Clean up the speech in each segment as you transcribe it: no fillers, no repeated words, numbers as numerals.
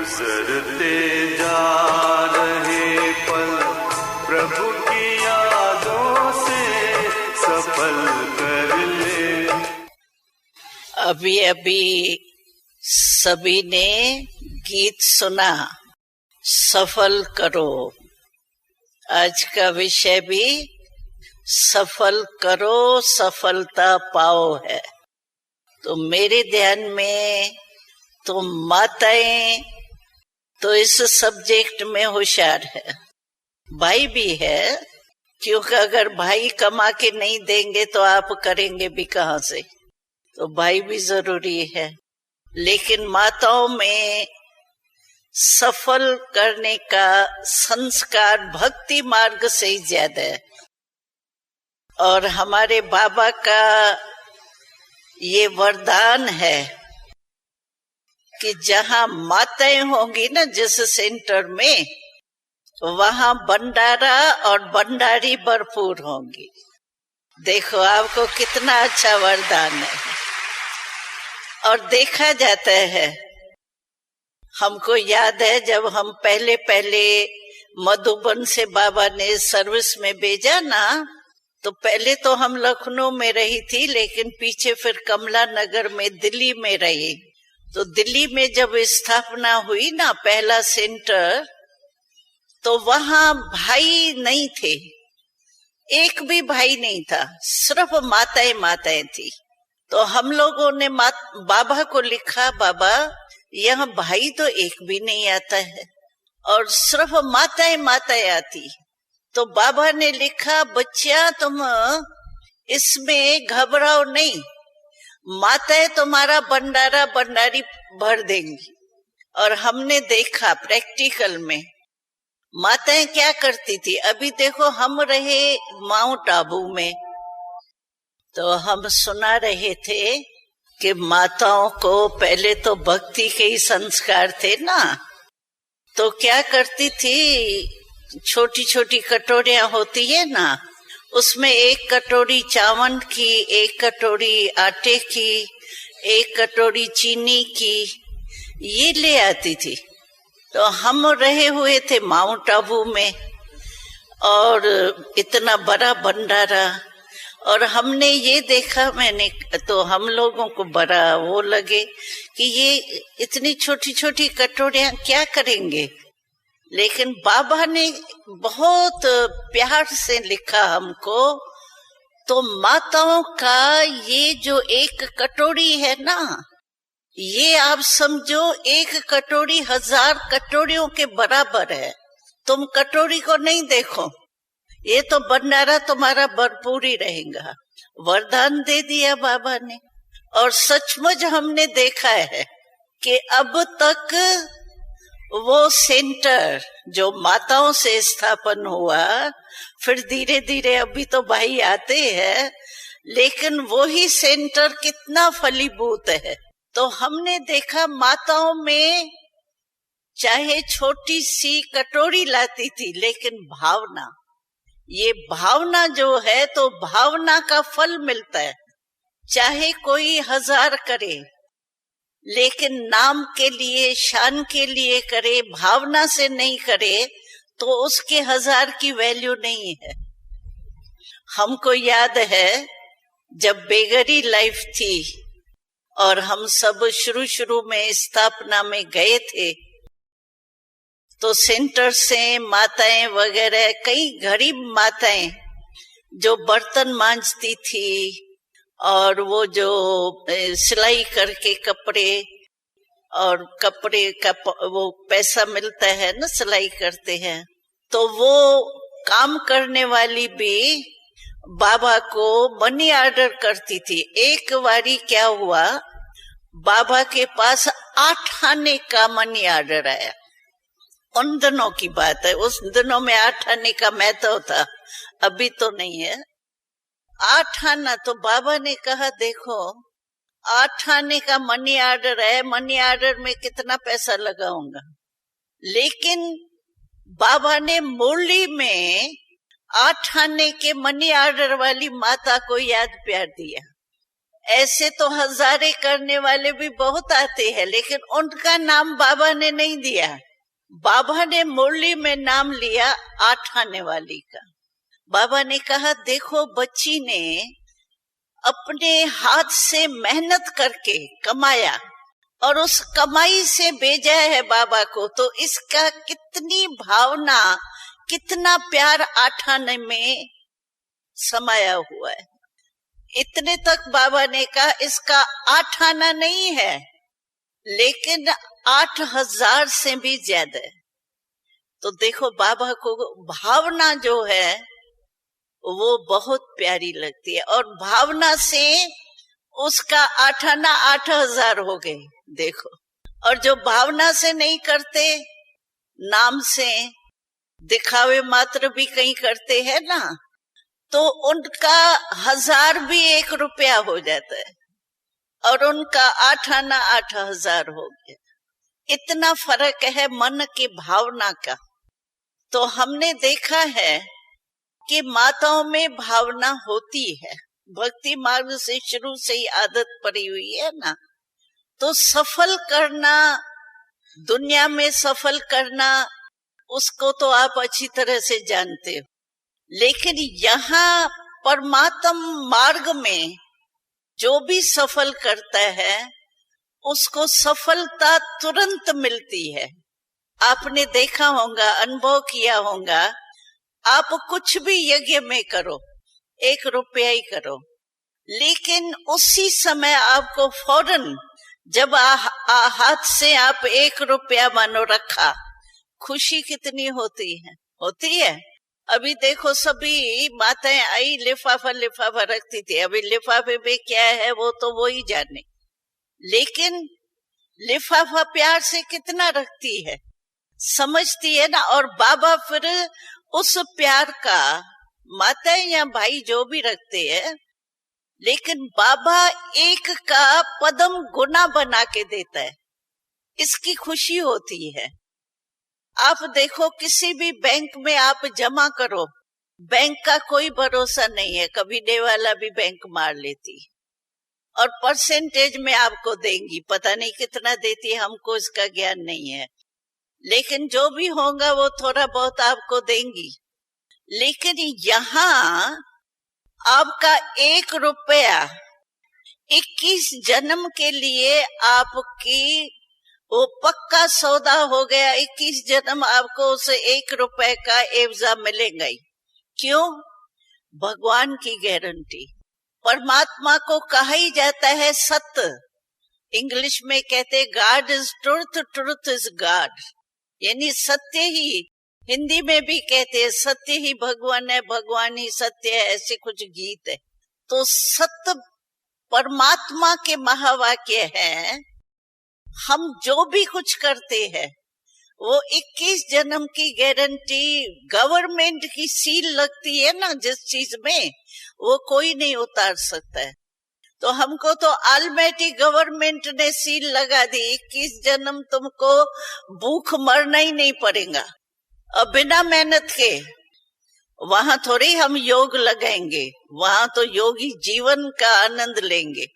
गुजरते जा रहे पल प्रभु की यादों से सफल कर ले। अभी अभी सभी ने गीत सुना, सफल करो। आज का विषय भी सफल करो, सफलता पाओ है। तो मेरे ध्यान में तो माताएं तो इस सब्जेक्ट में होशियार है, भाई भी है, क्योंकि अगर भाई कमा के नहीं देंगे तो आप करेंगे भी कहाँ से, तो भाई भी जरूरी है। लेकिन माताओं में सफल करने का संस्कार भक्ति मार्ग से ही ज्यादा है। और हमारे बाबा का ये वरदान है कि जहां माताएं होंगी ना जिस सेंटर में, वहां भंडारा और भंडारी भरपूर होंगी। देखो आपको कितना अच्छा वरदान है। और देखा जाता है, हमको याद है जब हम पहले मधुबन से बाबा ने सर्विस में भेजा ना, तो पहले तो हम लखनऊ में रही थी, लेकिन पीछे फिर कमला नगर में दिल्ली में रही। तो दिल्ली में जब स्थापना हुई ना पहला सेंटर, तो वहां भाई नहीं थे, एक भी भाई नहीं था, सिर्फ माताएं थी। तो हम लोगों ने बाबा को लिखा, बाबा यहाँ भाई तो एक भी नहीं आता है और सिर्फ माताएं आती। तो बाबा ने लिखा, बच्चा तुम इसमें घबराओ नहीं, माताएं तुम्हारा भंडारी भर देंगी। और हमने देखा प्रैक्टिकल में माताएं क्या करती थी। अभी देखो हम रहे माउंट आबू में, तो हम सुना रहे थे कि माताओं को पहले तो भक्ति के ही संस्कार थे ना, तो क्या करती थी, छोटी छोटी कटोरियां होती है ना, उसमें एक कटोरी चावल की, एक कटोरी आटे की, एक कटोरी चीनी की, ये ले आती थी। तो हम रहे हुए थे माउंट आबू में और इतना बड़ा भंडारा, और हमने ये देखा, मैंने तो हम लोगों को बड़ा वो लगे कि ये इतनी छोटी छोटी कटोरियां क्या करेंगे। लेकिन बाबा ने बहुत प्यार से लिखा हमको, तो माताओं का ये जो एक कटोरी है ना, ये आप समझो एक कटोरी 1000 कटोरियों के बराबर है। तुम कटोरी को नहीं देखो, ये तो भंडारा तुम्हारा भरपूर ही रहेगा। वरदान दे दिया बाबा ने। और सचमुच हमने देखा है कि अब तक वो सेंटर जो माताओं से स्थापन हुआ, फिर धीरे धीरे अभी तो भाई आते हैं, लेकिन वो ही सेंटर कितना फलीभूत है। तो हमने देखा माताओं में चाहे छोटी सी कटोरी लाती थी, लेकिन भावना, ये भावना जो है, तो भावना का फल मिलता है। चाहे कोई 1000 करे, लेकिन नाम के लिए, शान के लिए करे, भावना से नहीं करे, तो उसके 1000 की वैल्यू नहीं है। हमको याद है जब बेगरी लाइफ थी और हम सब शुरू में स्थापना में गए थे, तो सेंटर से माताएं वगैरह, कई गरीब माताएं जो बर्तन मांजती थी और वो जो सिलाई करके कपड़े, और कपड़े का वो पैसा मिलता है ना, सिलाई करते हैं, तो वो काम करने वाली भी बाबा को मनी ऑर्डर करती थी। एक बारी क्या हुआ, बाबा के पास 8 आने का मनी ऑर्डर आया। उन दिनों की बात है, उस दिनों में 8 आने का महत्व था, अभी तो नहीं है। 8 आना, तो बाबा ने कहा देखो 8 आने का मनी ऑर्डर है, मनी ऑर्डर में कितना पैसा लगाऊंगा। लेकिन बाबा ने मुरली में 8 आने के मनी ऑर्डर वाली माता को याद प्यार दिया ऐसे तो हजारे करने वाले भी बहुत आते हैं, लेकिन उनका नाम बाबा ने नहीं दिया। बाबा ने मुरली में नाम लिया 8 आने वाली का। बाबा ने कहा देखो बच्ची ने अपने हाथ से मेहनत करके कमाया और उस कमाई से भेजा है बाबा को, तो इसका कितनी भावना, कितना प्यार 8 आने में समाया हुआ है। इतने तक बाबा ने कहा इसका 8 आना नहीं है, लेकिन 8000 से भी ज्यादा है। तो देखो बाबा को भावना जो है वो बहुत प्यारी लगती है, और भावना से उसका 8 आना 8000 हो गए। देखो, और जो भावना से नहीं करते, नाम से दिखावे मात्र भी कहीं करते हैं ना, तो उनका 1000 भी 1 रुपया हो जाता है, और उनका 8 आना 8000 हो गया। इतना फर्क है मन की भावना का। तो हमने देखा है कि माताओं में भावना होती है, भक्ति मार्ग से शुरू से ही आदत पड़ी हुई है ना। तो सफल करना, दुनिया में सफल करना, उसको तो आप अच्छी तरह से जानते हो, लेकिन यहाँ परमात्म मार्ग में जो भी सफल करता है उसको सफलता तुरंत मिलती है। आपने देखा होगा, अनुभव किया होगा, आप कुछ भी यज्ञ में करो, 1 रुपया ही करो, लेकिन उसी समय आपको फौरन जब हाथ से आप 1 रुपया मानो रखा, खुशी कितनी होती है, होती है। अभी देखो सभी माताएं आई लिफाफा रखती थी, अभी लिफाफे में क्या है वो तो वो ही जाने, लेकिन लिफाफा प्यार से कितना रखती है, समझती है ना। और बाबा फिर उस प्यार का, माताएं या भाई जो भी रखते हैं, लेकिन बाबा 1 का पदम गुना बना के देता है, इसकी खुशी होती है। आप देखो किसी भी बैंक में आप जमा करो, बैंक का कोई भरोसा नहीं है, कभी देवाला भी बैंक मार लेती, और परसेंटेज में आपको देंगी, पता नहीं कितना देती, हमको इसका ज्ञान नहीं है, लेकिन जो भी होगा वो थोड़ा बहुत आपको देंगी। लेकिन यहाँ आपका 1 रुपया 21 जन्म के लिए आपकी वो पक्का सौदा हो गया। 21 जन्म आपको उस 1 रुपए का एवजा मिलेगा ही। क्यों? भगवान की गारंटी। परमात्मा को कहा ही जाता है सत्य, इंग्लिश में कहते God is truth, truth is God, यानी सत्य ही। हिंदी में भी कहते हैं सत्य ही भगवान है, भगवान ही सत्य है, ऐसे कुछ गीत है। तो सत्य परमात्मा के महावाक्य है। हम जो भी कुछ करते हैं वो 21 जन्म की गारंटी, गवर्नमेंट की सील लगती है ना जिस चीज में, वो कोई नहीं उतार सकता है। तो हमको तो ऑलमाइटी गवर्नमेंट ने सील लगा दी, 21 जन्म तुमको भूख मरना ही नहीं पड़ेगा। अब बिना मेहनत के वहां थोड़ी हम योग लगाएंगे, वहां तो योगी जीवन का आनंद लेंगे,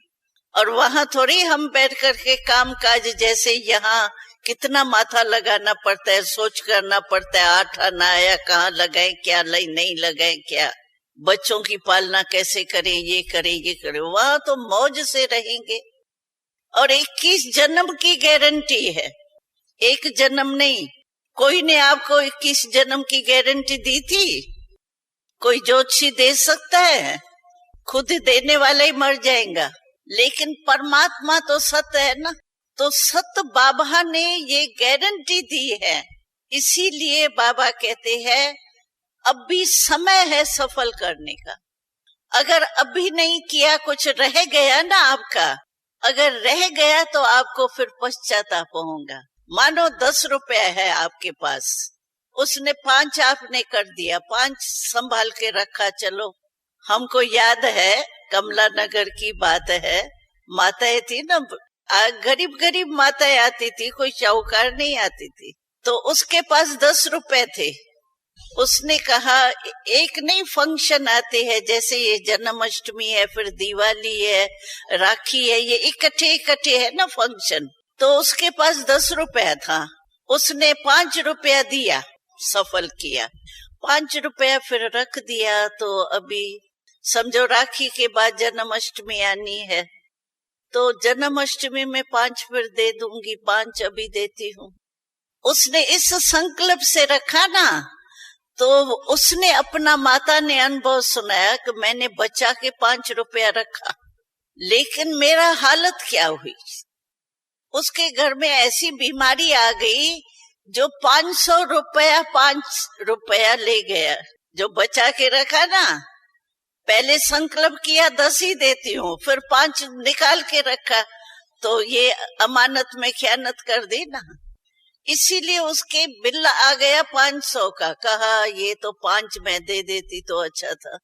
और वहां थोड़ी हम बैठ करके काम काज, जैसे यहाँ कितना माथा लगाना पड़ता है, सोच करना पड़ता है, 8 आना आया कहाँ लगाए, क्या नहीं लगाए, क्या बच्चों की पालना कैसे करें, ये करें ये करें। वहां तो मौज से रहेंगे। और 21 जन्म की गारंटी है, 1 जन्म नहीं। कोई ने आपको 21 जन्म की गारंटी दी थी? कोई ज्योतिषी दे सकता है? खुद देने वाला ही मर जाएगा। लेकिन परमात्मा तो सत्य है ना, तो सत्य बाबा ने ये गारंटी दी है। इसीलिए बाबा कहते हैं अब भी समय है सफल करने का। अगर अभी नहीं किया, कुछ रह गया ना आपका, अगर रह गया तो आपको फिर पश्चाताप होगा। मानो 10 रुपया है आपके पास, उसने 5 आपने कर दिया, 5 संभाल के रखा। चलो, हमको याद है कमला नगर की बात है, माताएं थी ना, गरीब गरीब माताएं आती थी, कोई शाहूकार नहीं आती थी। तो उसके पास 10 रुपए थे, उसने कहा एक नहीं फंक्शन आते हैं, जैसे ये जन्माष्टमी है, फिर दिवाली है, राखी है, ये इकट्ठे इकट्ठे है ना फंक्शन। तो उसके पास 10 रुपया था, उसने 5 रुपया दिया, सफल किया। 5 रुपया फिर रख दिया। तो अभी समझो राखी के बाद जन्माष्टमी आनी है, तो जन्माष्टमी में 5 फिर दे दूंगी, 5 अभी देती हूँ। उसने इस संकल्प से रखा ना, तो उसने अपना माता ने अनुभव सुनाया कि मैंने बचा के 5 रुपया रखा, लेकिन मेरा हालत क्या हुई। उसके घर में ऐसी बीमारी आ गई जो 500 रुपया 5 रुपया ले गया। जो बचा के रखा ना, पहले संकल्प किया 10 ही देती हूँ, फिर 5 निकाल के रखा, तो ये अमानत में खयानत कर दी ना। इसीलिए उसके बिल आ गया 500 का। कहा ये तो 5 मैं दे देती तो अच्छा था।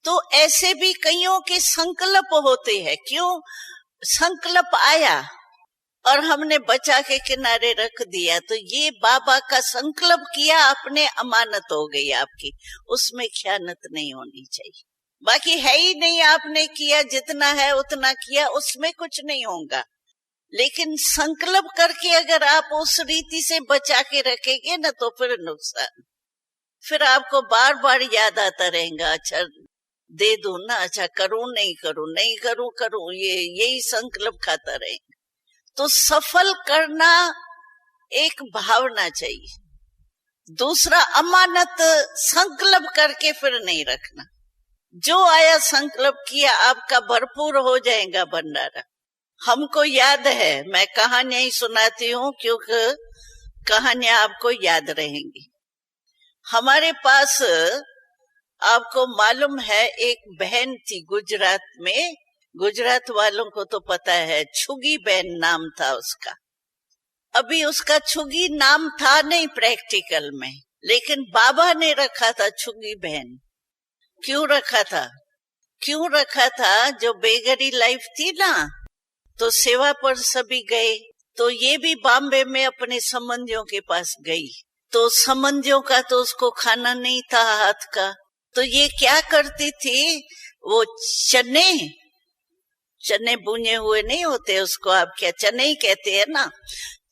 तो ऐसे भी कईयों के संकल्प होते हैं। क्यों संकल्प आया और हमने बचा के किनारे रख दिया, तो ये बाबा का संकल्प किया, अपने अमानत हो गई आपकी, उसमें खयानत नहीं होनी चाहिए। बाकी है ही नहीं, आपने किया जितना है उतना किया, उसमें कुछ नहीं होगा। लेकिन संकल्प करके अगर आप उस रीति से बचा के रखेंगे ना, तो फिर नुकसान, फिर आपको बार बार याद आता रहेगा, अच्छा दे दूं ना, अच्छा करूं नहीं करूं, नहीं करूं करूं, यही संकल्प खाता रहेगा। तो सफल करना एक भावना चाहिए। दूसरा, अमानत संकल्प करके फिर नहीं रखना। जो आया संकल्प किया, आपका भरपूर हो जाएगा भंडारा। हमको याद है, मैं कहानियां ही सुनाती हूँ क्योंकि कहानियां आपको याद रहेंगी। हमारे पास, आपको मालूम है, एक बहन थी गुजरात में। गुजरात वालों को तो पता है, छुगी बहन नाम था उसका। अभी उसका छुगी नाम था नहीं प्रैक्टिकल में, लेकिन बाबा ने रखा था छुगी बहन। क्यों रखा था? क्यों रखा था? जो बेगरी लाइफ थी ना, तो सेवा पर सभी गए, तो ये भी बॉम्बे में अपने संबंधियों के पास गई। तो संबंधियों का तो उसको खाना नहीं था हाथ का, तो ये क्या करती थी, वो चने बुने हुए नहीं होते, उसको आप क्या चने ही कहते हैं ना,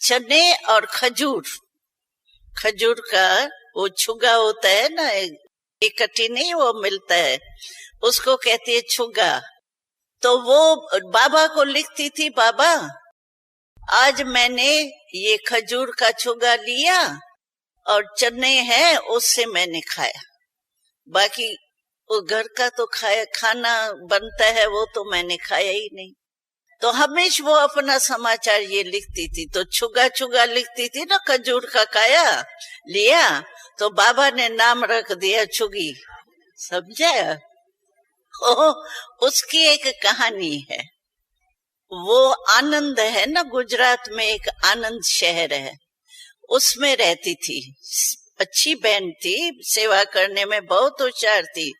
चने और खजूर का वो छुगा होता है ना, इकट्ठी नहीं वो मिलता है, उसको कहती है छुगा। तो वो बाबा को लिखती थी, बाबा आज मैंने ये खजूर का छुगा लिया और चने हैं उससे मैंने खाया, बाकी वो घर का तो खाना बनता है वो तो मैंने खाया ही नहीं। तो हमेशा वो अपना समाचार ये लिखती थी, तो छुगा लिखती थी ना, खजूर का खाया लिया, तो बाबा ने नाम रख दिया छुगी। समझे? उसकी एक कहानी है। वो आनंद है ना, गुजरात में एक आनंद शहर है, उसमें रहती थी। अच्छी बहन थी, सेवा करने में बहुत होशियार थी।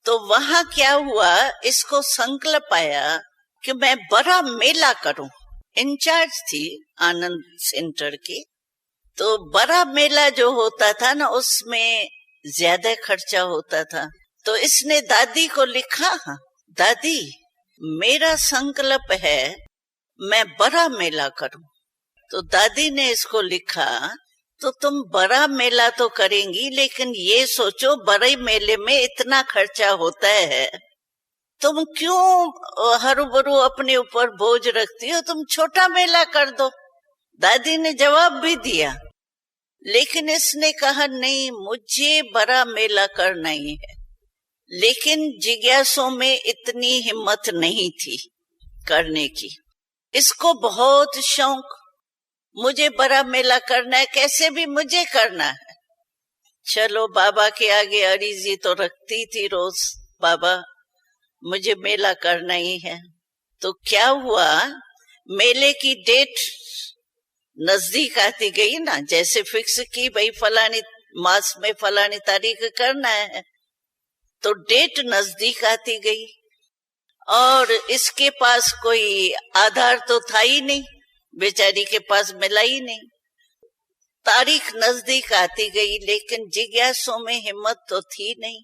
तो वहां क्या हुआ, इसको संकल्प आया कि मैं बड़ा मेला करूं। इंचार्ज थी आनंद सेंटर की। तो बड़ा मेला जो होता था ना, उसमें ज्यादा खर्चा होता था। तो इसने दादी को लिखा, दादी मेरा संकल्प है मैं बड़ा मेला करूं। तो दादी ने इसको लिखा, तो तुम बड़ा मेला तो करेंगी, लेकिन ये सोचो बड़े मेले में इतना खर्चा होता है, तुम क्यों हरू-भरू अपने ऊपर बोझ रखती हो, तुम छोटा मेला कर दो। दादी ने जवाब भी दिया, लेकिन इसने कहा नहीं, मुझे बड़ा मेला करना ही है। लेकिन जिज्ञासों में इतनी हिम्मत नहीं थी करने की। इसको बहुत शौक, मुझे बड़ा मेला करना है, कैसे भी मुझे करना है। चलो बाबा के आगे अर्जी तो रखती थी रोज, बाबा मुझे मेला करना ही है। तो क्या हुआ, मेले की डेट नजदीक आती गई ना, जैसे फिक्स की भाई फलानी मास में फलानी तारीख करना है, तो डेट नजदीक आती गई और इसके पास कोई आधार तो था ही नहीं, बेचारी के पास मिला ही नहीं। तारीख नजदीक आती गई, लेकिन जिज्ञासु में हिम्मत तो थी नहीं।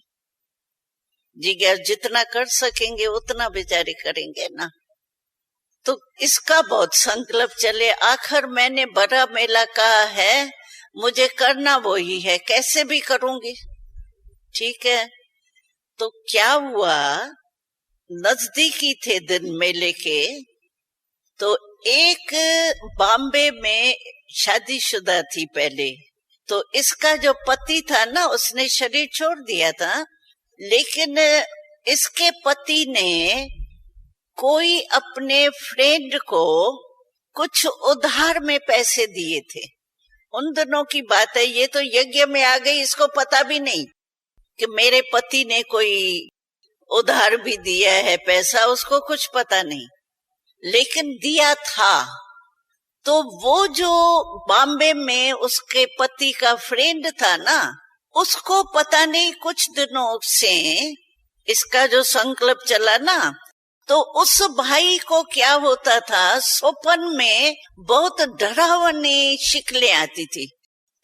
जिज्ञास जितना कर सकेंगे उतना बेचारे करेंगे ना। तो इसका बहुत संकल्प चले। आखिर मैंने बड़ा मेला कहा है, मुझे करना वो ही है, कैसे भी करूंगी। ठीक है, तो क्या हुआ, नजदीकी थे दिन मेले के। तो एक बॉम्बे में शादीशुदा थी पहले, तो इसका जो पति था ना, उसने शरीर छोड़ दिया था, लेकिन इसके पति ने कोई अपने फ्रेंड को कुछ उधार में पैसे दिए थे। उन दिनों की बात है, ये तो यज्ञ में आ गई, इसको पता भी नहीं कि मेरे पति ने कोई उधार भी दिया है पैसा, उसको कुछ पता नहीं, लेकिन दिया था। तो वो जो बॉम्बे में उसके पति का फ्रेंड था ना, उसको पता नहीं कुछ दिनों से इसका जो संकल्प चला ना, तो उस भाई को क्या होता था, स्वप्न में बहुत डरावनी शिकलें आती थी,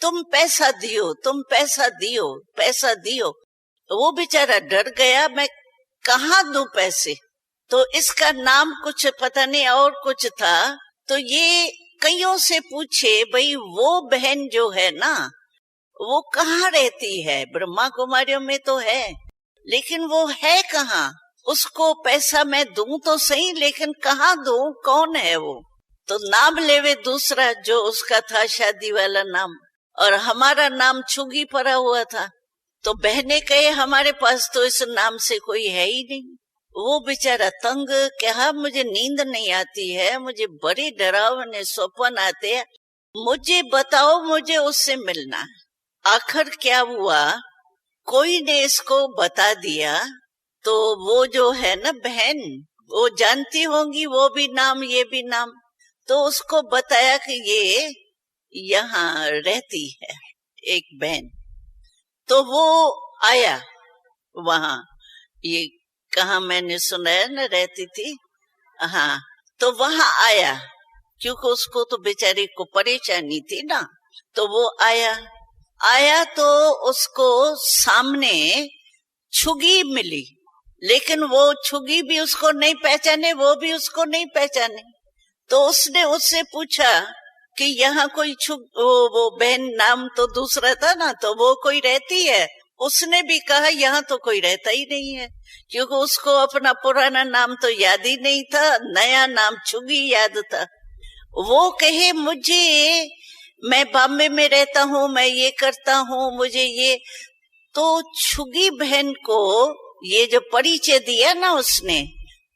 तुम पैसा दियो, तुम पैसा दियो, पैसा दियो। वो बेचारा डर गया, मैं कहाँ दूं पैसे। तो इसका नाम कुछ पता नहीं और कुछ था। तो ये कईयों से पूछे, भाई वो बहन जो है ना, वो कहाँ रहती है, ब्रह्मा कुमारियों में तो है, लेकिन वो है कहाँ, उसको पैसा मैं दूं तो सही, लेकिन कहाँ दूं, कौन है वो। तो नाम लेवे दूसरा जो उसका था शादी वाला नाम, और हमारा नाम छुगी पड़ा हुआ था। तो बहने कहे हमारे पास तो इस नाम से कोई है ही नहीं। वो बेचारा तंग, क्या मुझे नींद नहीं आती है, मुझे बड़े डरावने स्वप्न आते हैं, मुझे बताओ, मुझे उससे मिलना है। आखिर क्या हुआ, कोई ने इसको बता दिया। तो वो जो है ना बहन, वो जानती होंगी, वो भी नाम ये भी नाम। तो उसको बताया कि ये यहाँ रहती है एक बहन। तो वो आया वहां, ये कहाँ मैंने सुना है ना रहती थी, हाँ। तो वहां आया, क्योंकि उसको तो बेचारी को परेशानी थी ना। तो वो आया तो उसको सामने छुगी मिली, लेकिन वो छुगी भी उसको नहीं पहचाने, वो भी उसको नहीं पहचाने। तो उसने उससे पूछा कि यहाँ कोई वो बहन, नाम तो दूसरा था ना, तो वो कोई रहती है। उसने भी कहा यहाँ तो कोई रहता ही नहीं है, क्योंकि उसको अपना पुराना नाम तो याद ही नहीं था, नया नाम छुगी याद था। वो कहे मुझे, मैं बॉम्बे में रहता हूँ, मैं ये करता हूँ, मुझे ये। तो छुगी बहन को ये जो परिचय दिया ना उसने,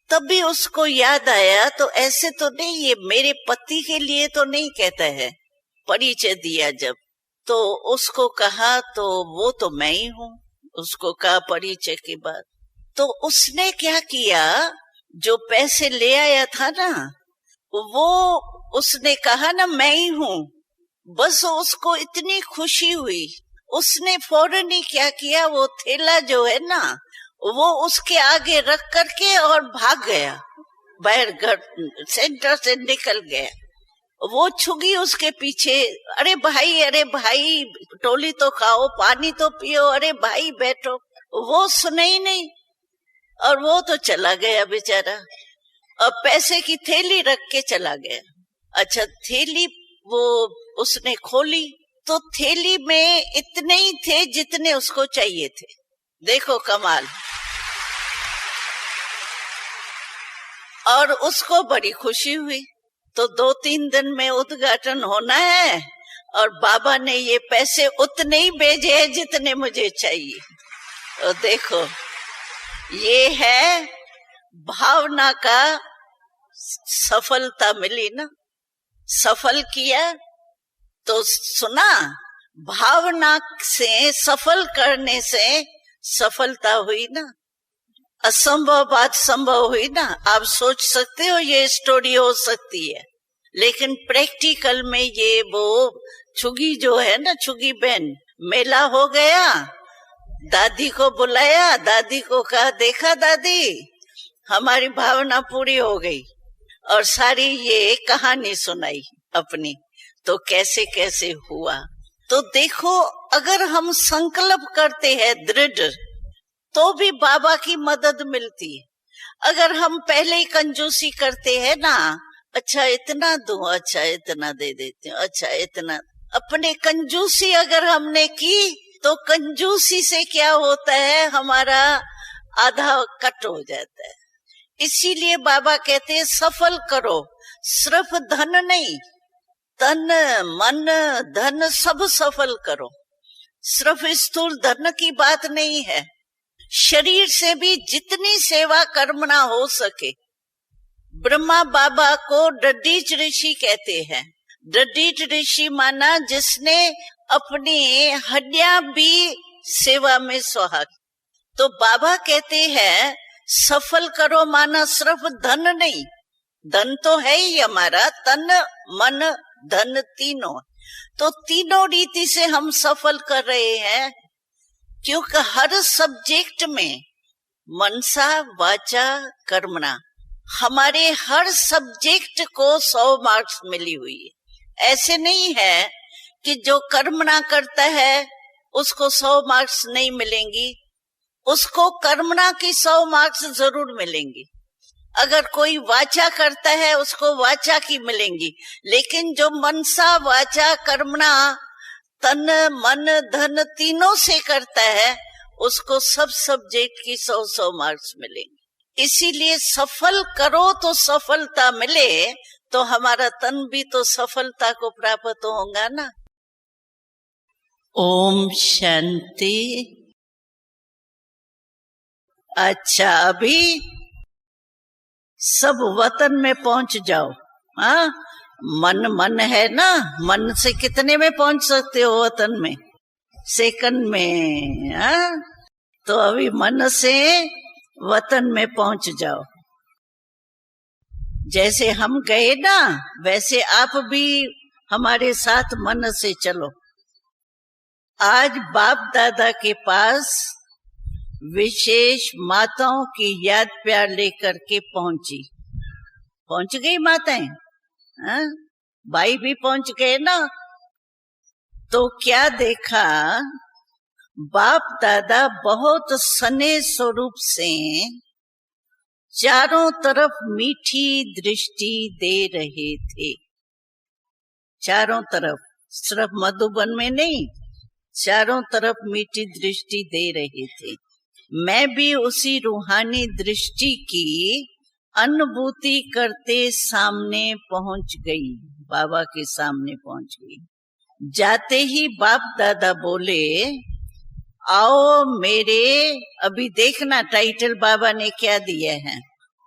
तभी उसको याद आया, तो ऐसे तो नहीं, ये मेरे पति के लिए तो नहीं कहता है। परिचय दिया जब, तो उसको कहा तो वो तो मैं ही हूँ, उसको कहा परिचय के बाद। तो उसने क्या किया, जो पैसे ले आया था ना, वो उसने कहा ना मैं ही हूँ। बस उसको इतनी खुशी हुई, उसने फौरन ही क्या किया, वो थैला जो है ना, वो उसके आगे रख करके और भाग गया, बाहर घर सेंटर से निकल गया। वो छुगी उसके पीछे, अरे भाई टोली तो खाओ, पानी तो पियो, अरे भाई बैठो। वो सुने ही नहीं, और वो तो चला गया बेचारा, और पैसे की थैली रख के चला गया। अच्छा, थैली वो उसने खोली, तो थैली में इतने ही थे जितने उसको चाहिए थे। देखो कमाल। और उसको बड़ी खुशी हुई। तो 2-3 दिन में उद्घाटन होना है, और बाबा ने ये पैसे उतने ही भेजे हैं जितने मुझे चाहिए। तो देखो, ये है भावना का सफलता मिली ना, सफल किया तो सुना, भावना से सफल करने से सफलता हुई ना, असंभव बात संभव हुई ना। आप सोच सकते हो ये स्टोरी हो सकती है, लेकिन प्रैक्टिकल में ये वो छुगी जो है ना, छुगी बहन, मेला हो गया, दादी को बुलाया, दादी को कहा देखा दादी, हमारी भावना पूरी हो गई, और सारी ये कहानी सुनाई अपनी। तो कैसे कैसे हुआ। तो देखो, अगर हम संकल्प करते हैं दृढ़, तो भी बाबा की मदद मिलती है। अगर हम पहले ही कंजूसी करते हैं ना, अच्छा इतना दूं, अच्छा इतना दे देते हैं, अच्छा इतना, अपने कंजूसी अगर हमने की तो कंजूसी से क्या होता है, हमारा आधा कट हो जाता है। इसीलिए बाबा कहते हैं सफल करो, सिर्फ धन नहीं, तन मन धन सब सफल करो। सिर्फ स्थूल धन की बात नहीं है, शरीर से भी जितनी सेवा कर्मणा हो सके। ब्रह्मा बाबा को दधीच ऋषि कहते हैं। दधीच ऋषि माना जिसने अपनी हड्डियां भी सेवा में सुहाग। तो बाबा कहते हैं सफल करो, माना सिर्फ धन नहीं, धन तो है ही हमारा, तन मन धन तीनों, तो तीनों रीति से हम सफल कर रहे हैं। क्योंकि हर सब्जेक्ट में मनसा वाचा कर्मणा, हमारे हर सब्जेक्ट को 100 मार्क्स मिली हुई है। ऐसे नहीं है कि जो कर्मणा करता है उसको 100 मार्क्स नहीं मिलेंगी, उसको कर्मणा की 100 मार्क्स जरूर मिलेंगी। अगर कोई वाचा करता है उसको वाचा की मिलेंगी, लेकिन जो मनसा वाचा कर्मणा तन मन धन तीनों से करता है उसको सब सब्जेक्ट की 100 मार्क्स मिलेंगे। इसीलिए सफल करो तो सफलता मिले, तो हमारा तन भी तो सफलता को प्राप्त होगा ना। ओम शांति। अच्छा, अभी सब वतन में पहुंच जाओ। हाँ, मन है ना, मन से कितने में पहुंच सकते हो वतन में? सेकंड में। हाँ, तो अभी मन से वतन में पहुंच जाओ। जैसे हम गए ना, वैसे आप भी हमारे साथ मन से चलो। आज बाप दादा के पास विशेष माताओं की याद प्यार लेकर के पहुंच गई माताएं। हाँ? भाई भी पहुंच गए ना। तो क्या देखा, बाप दादा बहुत सने स्वरूप से चारों तरफ मीठी दृष्टि दे रहे थे। चारों तरफ, सिर्फ मधुबन में नहीं, चारों तरफ मीठी दृष्टि दे रहे थे। मैं भी उसी रूहानी दृष्टि की अनुभूति करते सामने पहुंच गई, बाबा के सामने पहुंच गई। जाते ही बाप दादा बोले, आओ मेरे, अभी देखना टाइटल बाबा ने क्या दिया है,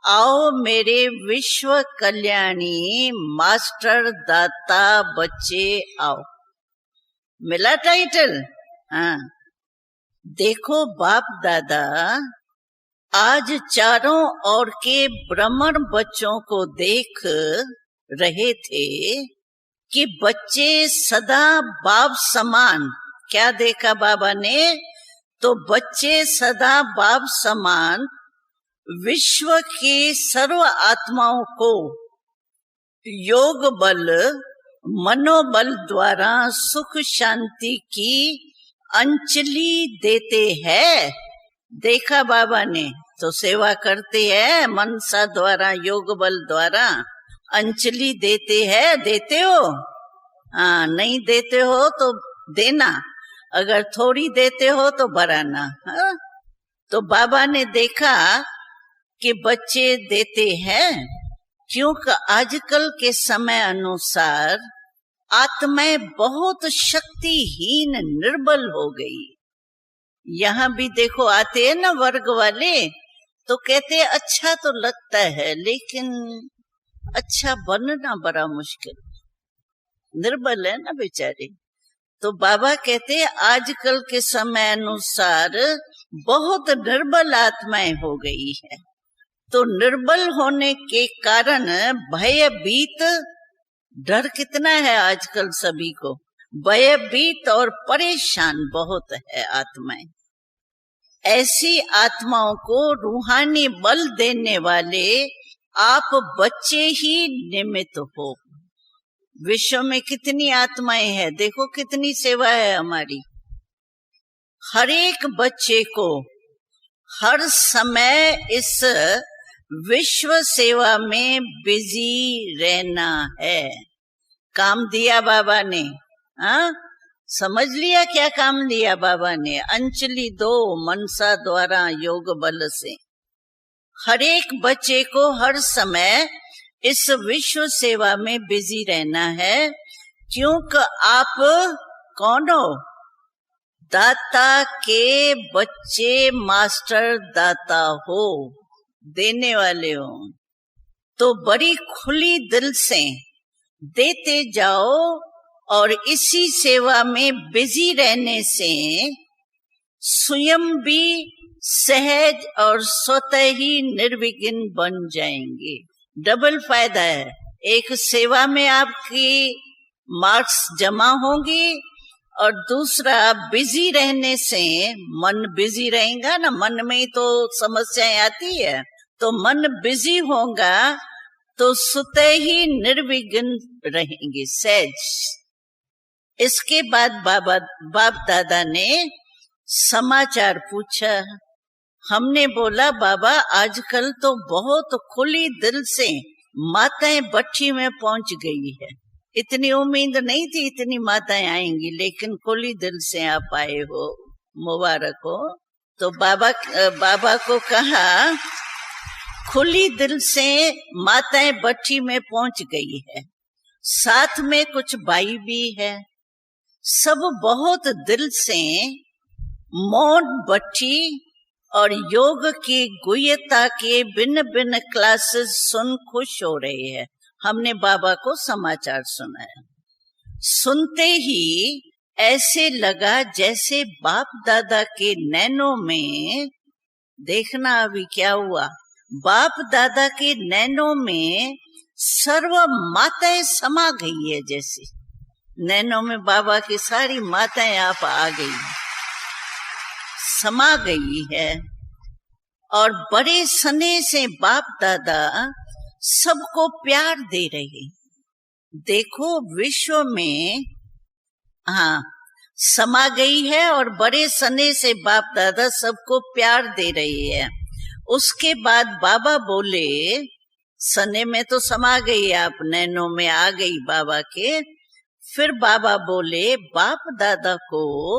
आओ मेरे विश्व कल्याणी मास्टर दाता बच्चे आओ। मिला टाइटल? हाँ, देखो बाप दादा आज चारों ओर के ब्राह्मण बच्चों को देख रहे थे कि बच्चे सदा बाप समान। क्या देखा बाबा ने? तो बच्चे सदा बाप समान विश्व के सर्व आत्माओं को योग बल मनोबल द्वारा सुख शांति की अंजलि देते हैं। देखा बाबा ने, तो सेवा करते हैं मनसा द्वारा, योग बल द्वारा अंजलि देते हैं। देते हो? हाँ, नहीं देते हो तो देना, अगर थोड़ी देते हो तो बढ़ाना। हाँ? तो बाबा ने देखा कि बच्चे देते हैं, क्योंकि आजकल के समय अनुसार आत्माएं बहुत शक्तिहीन निर्बल हो गई। यहाँ भी देखो आते हैं ना वर्ग वाले, तो कहते हैं अच्छा तो लगता है लेकिन अच्छा बनना बड़ा मुश्किल, निर्बल है ना बेचारे। तो बाबा कहते हैं आजकल के समय अनुसार बहुत निर्बल आत्माएं हो गई है। तो निर्बल होने के कारण भयभीत, डर कितना है आजकल सभी को, भयभीत और परेशान बहुत है आत्माएं। ऐसी आत्माओं को रूहानी बल देने वाले आप बच्चे ही निमित्त हो। विश्व में कितनी आत्माएं हैं, देखो कितनी सेवा है हमारी। हर एक बच्चे को हर समय इस विश्व सेवा में बिजी रहना है। काम दिया बाबा ने, हाँ समझ लिया क्या काम दिया बाबा ने? अंजलि दो मनसा द्वारा योग बल से। हर एक बच्चे को हर समय इस विश्व सेवा में बिजी रहना है, क्योंकि आप कौन हो? दाता के बच्चे, मास्टर दाता हो, देने वाले हो। तो बड़ी खुली दिल से देते जाओ और इसी सेवा में बिजी रहने से स्वयं भी सहज और स्वतः ही निर्विघ्न बन जाएंगे। डबल फायदा है, एक सेवा में आपकी मार्क्स जमा होंगी और दूसरा बिजी रहने से मन बिजी रहेगा ना, मन में ही तो समस्याएं आती है, तो मन बिजी होगा तो स्वतः ही निर्विघ्न रहेंगे, सहज। इसके बाद बाप दादा ने समाचार पूछा। हमने बोला बाबा आजकल तो बहुत खुली दिल से माताएं भट्ठी में पहुंच गई है। इतनी उम्मीद नहीं थी इतनी माताएं आएंगी, लेकिन खुली दिल से आप आए हो, मुबारक हो। तो बाबा को कहा खुली दिल से माताएं भट्ठी में पहुंच गई है, साथ में कुछ भाई भी है। सब बहुत दिल से मौन भट्ठी और योग की गुह्यता के भिन्न भिन्न क्लासेस सुन खुश हो रहे हैं। हमने बाबा को समाचार सुनाया। सुनते ही ऐसे लगा जैसे बाप दादा के नैनों में, देखना अभी क्या हुआ, बाप दादा के नैनों में सर्व माताएं समा गई है। जैसे नैनों में बाबा की सारी माताएं आप आ गई, समा गई है। और बड़े स्नेह से बाप दादा सबको प्यार दे रहे। देखो विश्व में हाँ समा गई है और बड़े स्नेह से बाप दादा सबको प्यार दे रही है। उसके बाद बाबा बोले, स्नेह में तो समा गई, आप नैनों में आ गई बाबा के। फिर बाबा बोले बाप दादा को,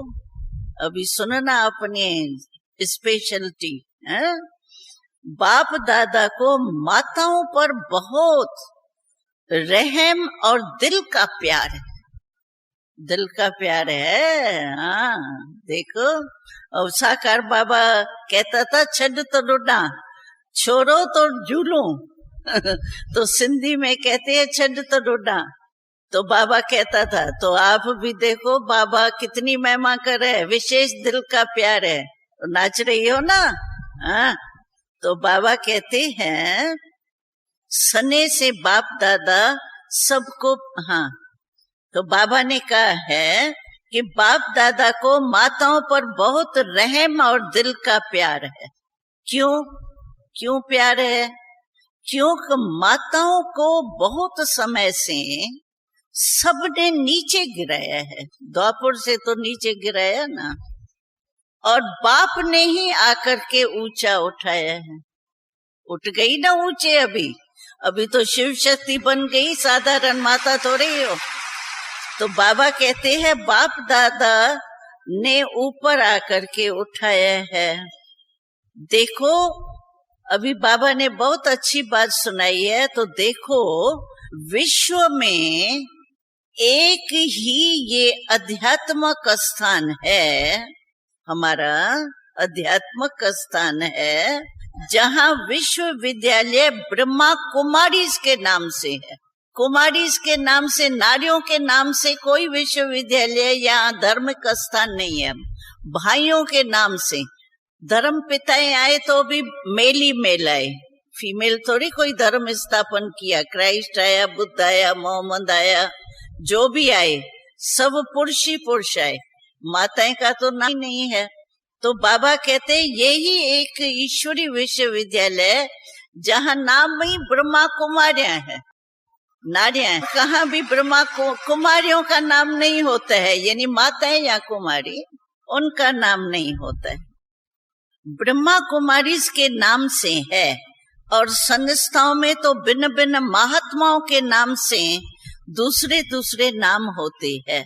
अभी सुनना अपने स्पेशलिटी, बाप दादा को माताओं पर बहुत रहम और दिल का प्यार है। दिल का प्यार है, हाँ देखो। और साकार बाबा कहता था छड़ तो डुडा, छोरो तो झूलो तो सिंधी में कहते हैं छड़ तो डुडा। तो बाबा कहता था, तो आप भी देखो बाबा कितनी महिमा कर रहे हैं, विशेष दिल का प्यार है। तो नाच रही हो ना, हाँ। तो बाबा कहते हैं स्नेह से बाप दादा सबको, हाँ। तो बाबा ने कहा है कि बाप दादा को माताओं पर बहुत रहम और दिल का प्यार है। क्यों प्यार है? क्योंकि माताओं को बहुत समय से सबने नीचे गिराया है, द्वापर से तो नीचे गिराया ना, और बाप ने ही आकर के ऊंचा उठाया है। उठ गई ना ऊंचे, अभी तो शिव शक्ति बन गई, साधारण माता थोड़ी हो। तो बाबा कहते हैं बाप दादा ने ऊपर आकर के उठाया है। देखो अभी बाबा ने बहुत अच्छी बात सुनाई है। तो देखो विश्व में एक ही ये अध्यात्मक स्थान है, हमारा अध्यात्मक स्थान है, जहाँ विश्वविद्यालय ब्रह्मा कुमारीज के नाम से है। कुमारीज के नाम से, नारियों के नाम से कोई विश्वविद्यालय या धार्मिक स्थान नहीं है। भाइयों के नाम से धर्म पिताएं आए तो भी मेल ही मेल आए, फीमेल थोड़ी कोई धर्म स्थापन किया। क्राइस्ट आया, बुद्ध आया, मोहम्मद आया, जो भी आए सब पुरुष ही पुरुष आए, माताएं का तो नाम ही नहीं है। तो बाबा कहते यही एक ईश्वरी विश्वविद्यालय जहाँ नाम ही ब्रह्मा कुमारियां है। नारियां, कहाँ भी ब्रह्मा को कुमारियों का नाम नहीं होता है, यानी माताएं या कुमारी, उनका नाम नहीं होता है। ब्रह्मा कुमारी के नाम से है, और संस्थाओं में तो भिन्न भिन्न महात्माओं के नाम से दूसरे दूसरे नाम होते हैं।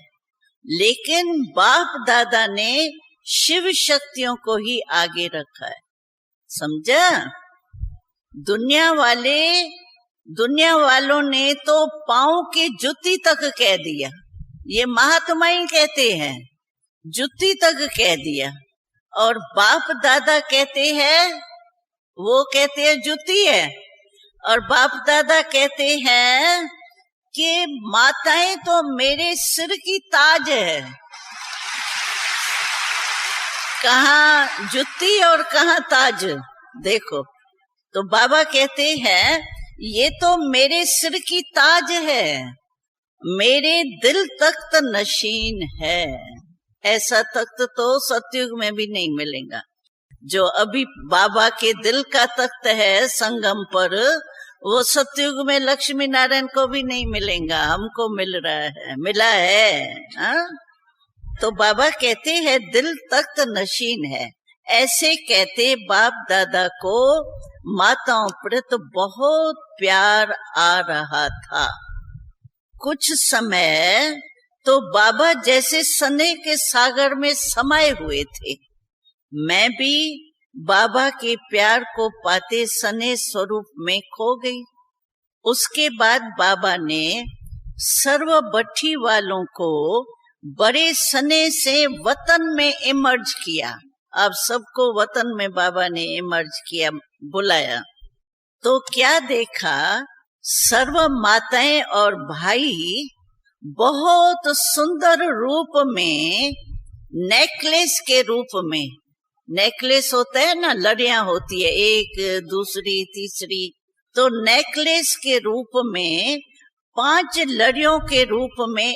लेकिन बाप दादा ने शिव शक्तियों को ही आगे रखा है, समझा? दुनिया वालों ने तो पाँव की जुत्ती तक कह दिया, ये महात्मा ही कहते हैं, जुत्ती तक कह दिया। और बाप दादा कहते हैं, वो कहते हैं जुत्ती है, और बाप दादा कहते हैं कि माताएं तो मेरे सिर की ताज है। कहाँ जुत्ती और कहाँ ताज, देखो। तो बाबा कहते हैं ये तो मेरे सिर की ताज है, मेरे दिल तख्त नशीन है। ऐसा तख्त तो सतयुग में भी नहीं मिलेगा। जो अभी बाबा के दिल का तख्त है संगम पर, वो सतयुग में लक्ष्मी नारायण को भी नहीं मिलेगा, हमको मिल रहा है, मिला है। हाँ? तो बाबा कहते हैं दिल तख्त नशीन है। ऐसे कहते बाप दादा को माताओं पर तो बहुत प्यार आ रहा था। कुछ समय तो बाबा जैसे सने के सागर में समाये हुए थे। मैं भी बाबा के प्यार को पाते सने स्वरूप में खो गई। उसके बाद बाबा ने सर्व भट्टी वालों को बड़े सने से वतन में इमर्ज किया। अब सबको वतन में बाबा ने इमर्ज किया, बुलाया। तो क्या देखा, सर्व माताएं और भाई बहुत सुंदर रूप में, नेकलेस के रूप में, नेकलेस होता है ना, लड़ियां होती है एक दूसरी तीसरी, तो नेकलेस के रूप में 5 लड़ियों के रूप में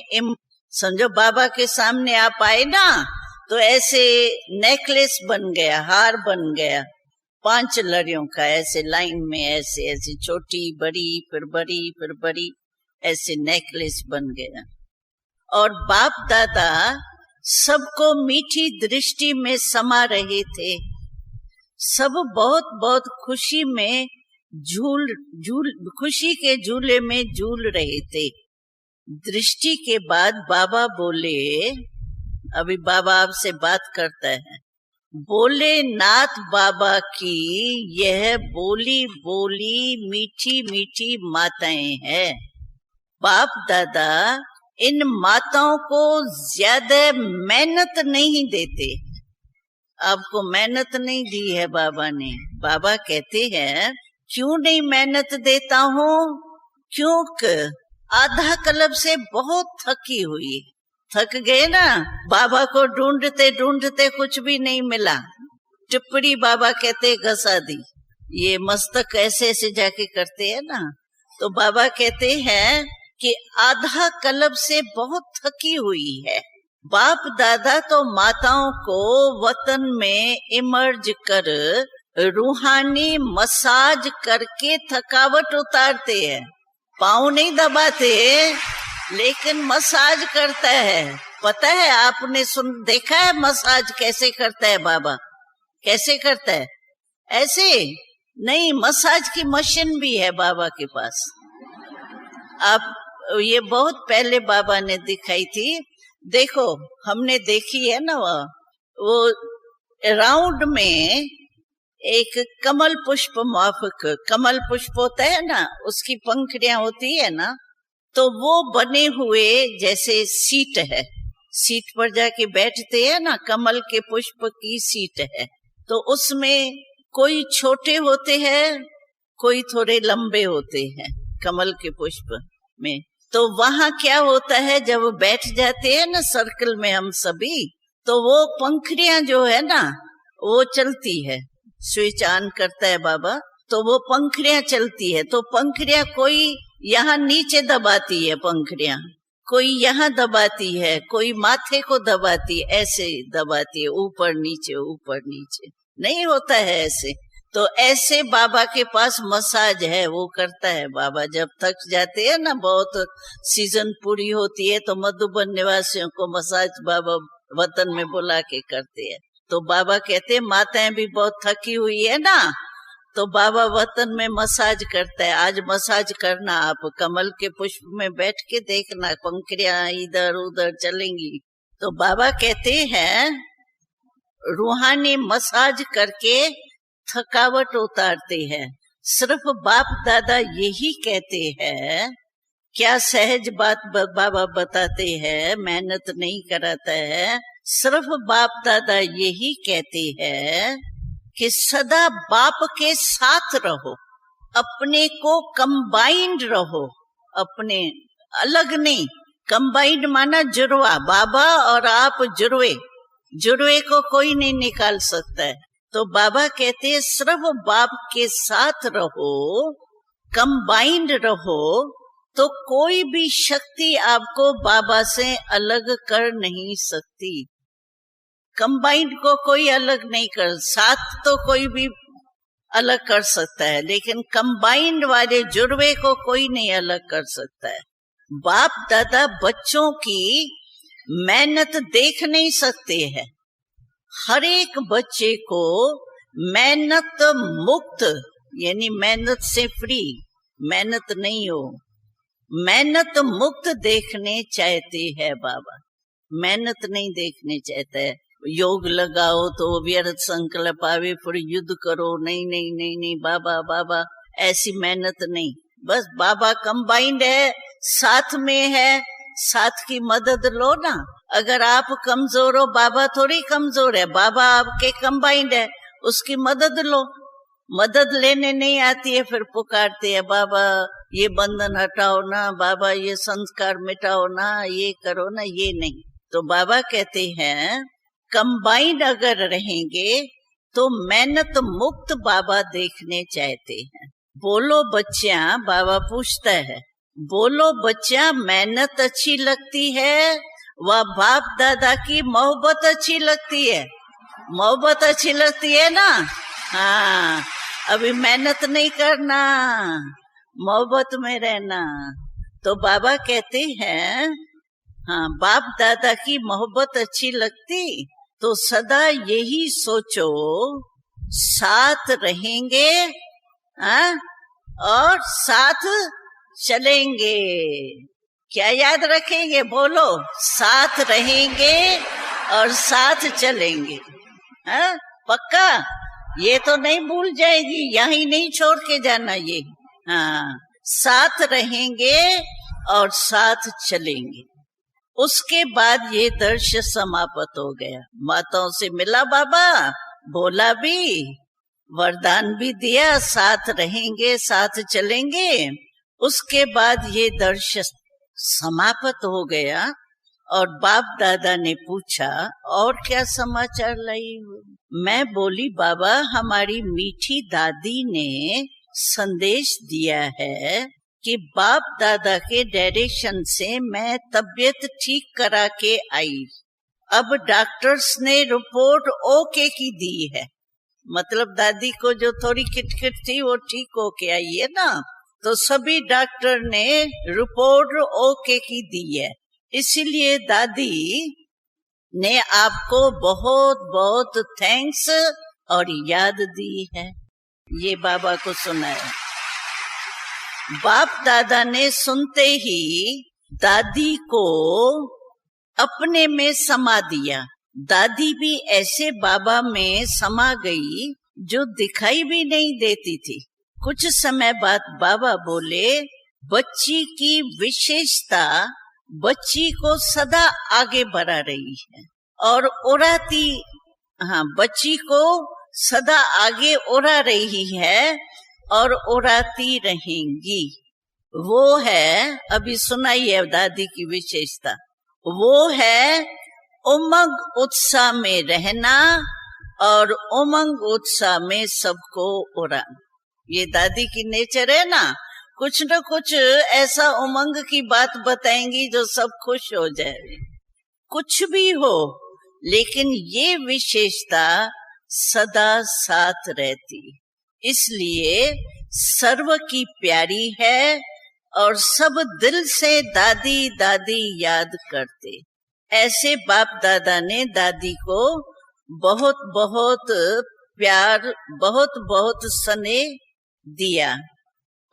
समझो बाबा के सामने आप आए ना, तो ऐसे नेकलेस बन गया, हार बन गया 5 लड़ियों का, ऐसे लाइन में, ऐसे ऐसे छोटी बड़ी फिर बड़ी फिर बड़ी, ऐसे नेकलेस बन गया। और बाप दादा सबको मीठी दृष्टि में समा रहे थे। सब बहुत बहुत खुशी में खुशी के झूले में झूल रहे थे। दृष्टि के बाद बाबा बोले, अभी बाबा आपसे बात करता है, बोले नाथ बाबा की यह बोली बोली मीठी मीठी माताएं हैं। बाप दादा इन माताओं को ज्यादा मेहनत नहीं देते। आपको मेहनत नहीं दी है बाबा ने। बाबा कहते हैं क्यों नहीं मेहनत देता हूँ, क्योंकि आधा कल्प से बहुत थकी हुई, थक गए ना। बाबा को ढूंढते ढूंढते कुछ भी नहीं मिला, टिप्पणी बाबा कहते घसा दी। ये मस्तक ऐसे ऐसे जाके करते हैं ना, तो बाबा कहते हैं कि आधा कल्प से बहुत थकी हुई है। बाप दादा तो माताओं को वतन में इमर्ज कर रूहानी मसाज करके थकावट उतारते हैं। पाँव नहीं दबाते, लेकिन मसाज करता है। पता है, आपने देखा है मसाज कैसे करता है बाबा? कैसे करता है? ऐसे नहीं, मसाज की मशीन भी है बाबा के पास। आप ये बहुत पहले बाबा ने दिखाई थी, देखो हमने देखी है ना, वो राउंड में एक कमल पुष्प माफक, कमल पुष्प होता है ना, उसकी पंखुड़ियां होती है ना, तो वो बने हुए जैसे सीट है, सीट पर जाके बैठते हैं ना, कमल के पुष्प की सीट है। तो उसमें कोई छोटे होते हैं, कोई थोड़े लंबे होते हैं कमल के पुष्प में। तो वहां क्या होता है, जब बैठ जाते हैं ना सर्कल में हम सभी, तो वो पंखुड़ियां जो है ना वो चलती है। स्विच ऑन करता है बाबा, तो वो पंखुड़ियां चलती है। तो पंखुड़ियां कोई यहाँ नीचे दबाती है, पंखुड़ियां कोई यहाँ दबाती है, कोई माथे को दबाती है, ऐसे दबाती है, ऊपर नीचे नहीं होता है ऐसे। तो ऐसे बाबा के पास मसाज है, वो करता है बाबा। जब थक जाते हैं ना, बहुत सीजन पूरी होती है, तो मधुबन निवासियों को मसाज बाबा वतन में बुला के करते हैं। तो बाबा कहते हैं माताएं भी बहुत थकी हुई है ना, तो बाबा वतन में मसाज करता है। आज मसाज करना, आप कमल के पुष्प में बैठ के देखना, पंखुड़ियां इधर उधर चलेंगी। तो बाबा कहते हैं रूहानी मसाज करके थकावट उतारते हैं। सिर्फ बाप दादा यही कहते हैं, क्या सहज बात बाबा बताते हैं, मेहनत नहीं कराता है। सिर्फ बाप दादा यही कहते हैं कि सदा बाप के साथ रहो, अपने को कंबाइंड रहो, अपने अलग नहीं। कंबाइंड माना जुड़वा, बाबा और आप जुड़वे, जुड़वे को कोई नहीं निकाल सकता है। तो बाबा कहते हैं सिर्फ बाप के साथ रहो, कंबाइंड रहो, तो कोई भी शक्ति आपको बाबा से अलग कर नहीं सकती। कंबाइंड को कोई अलग नहीं कर, साथ तो कोई भी अलग कर सकता है, लेकिन कंबाइंड वाले जुड़वे को कोई नहीं अलग कर सकता है। बाप दादा बच्चों की मेहनत देख नहीं सकते हैं। हर एक बच्चे को मेहनत मुक्त, यानी मेहनत से फ्री, मेहनत नहीं हो, मेहनत मुक्त देखने चाहते हैं बाबा। मेहनत नहीं देखने चाहते है। योग लगाओ तो व्यर्थ संकल्प आवे, फिर युद्ध करो, नहीं नहीं नहीं नहीं बाबा बाबा, ऐसी मेहनत नहीं। बस बाबा कंबाइंड है, साथ में है, साथ की मदद लो ना। अगर आप कमजोर हो, बाबा थोड़ी कमजोर है, बाबा आपके कंबाइंड है, उसकी मदद लो। मदद लेने नहीं आती है, फिर पुकारते हैं बाबा ये बंधन हटाओ ना, बाबा ये संस्कार मिटाओ ना, ये करो ना, ये नहीं। तो बाबा कहते हैं कंबाइंड अगर रहेंगे तो मेहनत मुक्त बाबा देखने चाहते हैं। बोलो बच्चियां, बाबा पूछता है, बोलो बच्चा, मेहनत अच्छी लगती है व बाप दादा की मोहब्बत अच्छी लगती है? मोहब्बत अच्छी लगती है ना? हाँ, अभी मेहनत नहीं करना, मोहब्बत में रहना। तो बाबा कहते हैं हाँ, बाप दादा की मोहब्बत अच्छी लगती तो सदा यही सोचो साथ रहेंगे, हाँ, और साथ चलेंगे। क्या याद रखेंगे? बोलो, साथ रहेंगे और साथ चलेंगे। हाँ, पक्का? ये तो नहीं भूल जाएगी, यहीं नहीं छोड़ के जाना ये। हाँ, साथ रहेंगे और साथ चलेंगे। उसके बाद ये दृश्य समाप्त हो गया। माताओं से मिला बाबा, बोला भी, वरदान भी दिया, साथ रहेंगे साथ चलेंगे। उसके बाद ये दृश्य समाप्त हो गया और बाप दादा ने पूछा और क्या समाचार लाई हो? मैं बोली बाबा, हमारी मीठी दादी ने संदेश दिया है कि बाप दादा के डायरेक्शन से मैं तबीयत ठीक करा के आई। अब डॉक्टर्स ने रिपोर्ट ओके की दी है, मतलब दादी को जो थोड़ी किटकिट थी वो ठीक होके आई है ना। तो सभी डॉक्टर ने रिपोर्ट ओके की दी है, इसीलिए दादी ने आपको बहुत बहुत थैंक्स और याद दी है। ये बाबा को सुनाया। बाप दादा ने सुनते ही दादी को अपने में समा दिया। दादी भी ऐसे बाबा में समा गई जो दिखाई भी नहीं देती थी। कुछ समय बाद बाबा बोले, बच्ची की विशेषता बच्ची को सदा आगे बढ़ा रही है और उड़ाती, हाँ, बच्ची को सदा आगे उड़ा रही है और उड़ाती रहेंगी। वो है, अभी सुनाइए दादी की विशेषता, वो है उमंग उत्साह में रहना और उमंग उत्साह में सबको उड़ाना। ये दादी की नेचर है ना, कुछ न कुछ ऐसा उमंग की बात बताएंगी जो सब खुश हो जाए। कुछ भी हो, लेकिन ये विशेषता सदा साथ रहती। इसलिए सर्व की प्यारी है और सब दिल से दादी दादी याद करते। ऐसे बाप दादा ने दादी को बहुत बहुत प्यार, बहुत बहुत स्नेह दिया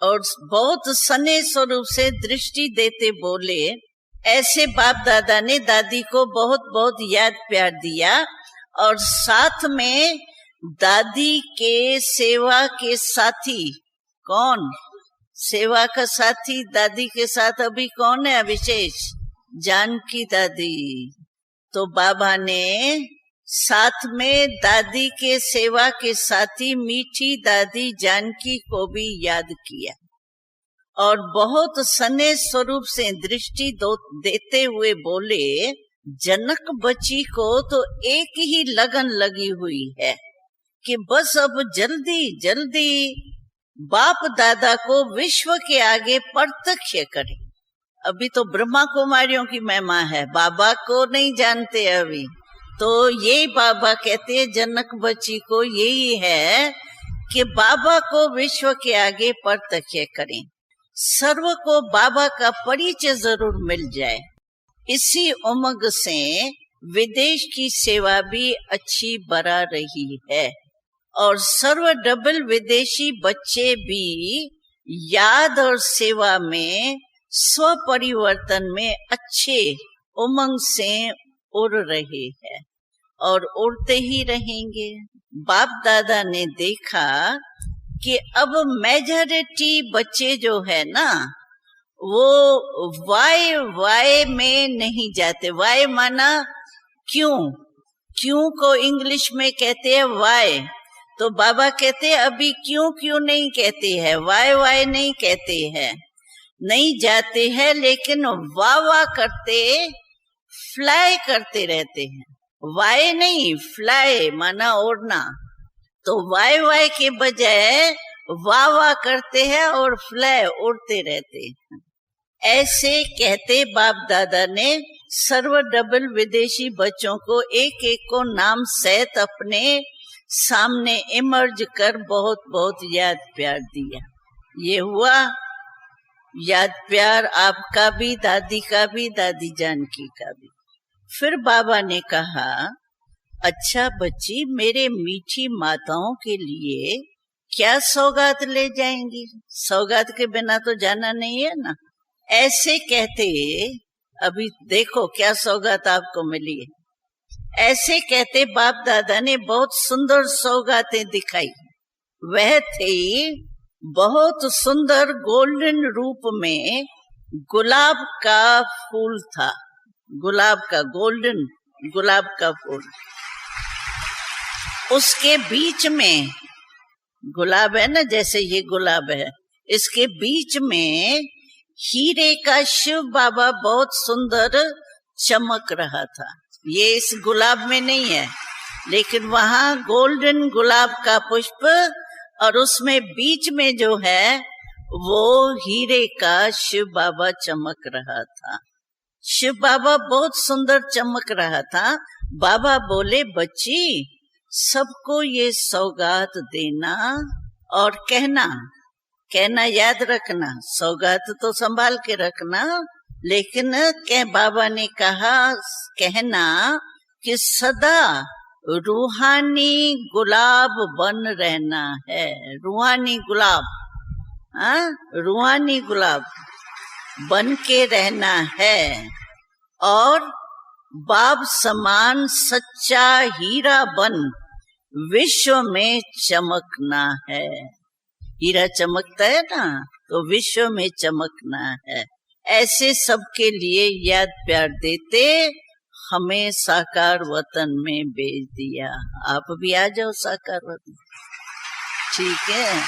और बहुत स्नेह स्वरूप से दृष्टि देते बोले। ऐसे बाप दादा ने दादी को बहुत बहुत याद प्यार दिया और साथ में दादी के सेवा के साथी, कौन सेवा का साथी दादी के साथ अभी कौन है? विशेष जानकी दादी। तो बाबा ने साथ में दादी के सेवा के साथी मीठी दादी जानकी को भी याद किया और बहुत स्नेह स्वरूप से दृष्टि देते हुए बोले, जनक बच्ची को तो एक ही लगन लगी हुई है कि बस अब जल्दी जल्दी बाप दादा को विश्व के आगे प्रत्यक्ष करे। अभी तो ब्रह्मा कुमारियों की महिमा है, बाबा को नहीं जानते अभी। तो यही बाबा कहते हैं जनक बच्ची को यही है कि बाबा को विश्व के आगे प्रत्यक्ष करें, सर्व को बाबा का परिचय जरूर मिल जाए। इसी उमंग से विदेश की सेवा भी अच्छी बढ़ा रही है और सर्व डबल विदेशी बच्चे भी याद और सेवा में स्व परिवर्तन में अच्छे उमंग से उड़ रहे हैं और उड़ते ही रहेंगे। बाप दादा ने देखा कि अब मेजॉरिटी बच्चे जो है ना वो वाई में नहीं जाते। वाई माना क्यों, क्यों को इंग्लिश में कहते हैं वाई। तो बाबा कहते हैं अभी क्यों नहीं कहते हैं, वाई नहीं कहते हैं, नहीं जाते हैं, लेकिन वाह करते फ्लाई करते रहते हैं। वाई नहीं, फ्लाई माना उड़ना। तो वाई के बजाय वाह करते हैं और फ्लाई उड़ते रहते हैं। ऐसे कहते बाप दादा ने सर्व डबल विदेशी बच्चों को एक एक को नाम सहित अपने सामने इमर्ज कर बहुत बहुत याद प्यार दिया। ये हुआ याद प्यार आपका भी, दादी का भी, दादी जानकी का भी। फिर बाबा ने कहा, अच्छा बच्ची, मेरे मीठी माताओं के लिए क्या सौगात ले जाएंगी? सौगात के बिना तो जाना नहीं है ना। ऐसे कहते, अभी देखो क्या सौगात आपको मिली है। ऐसे कहते बाप दादा ने बहुत सुंदर सौगातें दिखाई। वह थी बहुत सुंदर गोल्डन रूप में गुलाब का फूल था, गुलाब का, गोल्डन गुलाब का फूल। उसके बीच में गुलाब है ना, जैसे ये गुलाब है, इसके बीच में हीरे का शिव बाबा बहुत सुंदर चमक रहा था। ये इस गुलाब में नहीं है, लेकिन वहां गोल्डन गुलाब का पुष्प और उसमें बीच में जो है वो हीरे का शिव बाबा चमक रहा था। शिव बाबा बहुत सुंदर चमक रहा था। बाबा बोले, बच्ची सबको ये सौगात देना और कहना याद रखना। सौगात तो संभाल के रखना, लेकिन बाबा ने कहा कहना कि सदा रूहानी गुलाब बन रहना है। रूहानी गुलाब, रूहानी गुलाब बन के रहना है और बाप समान सच्चा हीरा बन विश्व में चमकना है। हीरा चमकता है ना, तो विश्व में चमकना है। ऐसे सबके लिए याद प्यार देते हमें साकार वतन में भेज दिया। आप भी आ जाओ साकार वतन, ठीक है।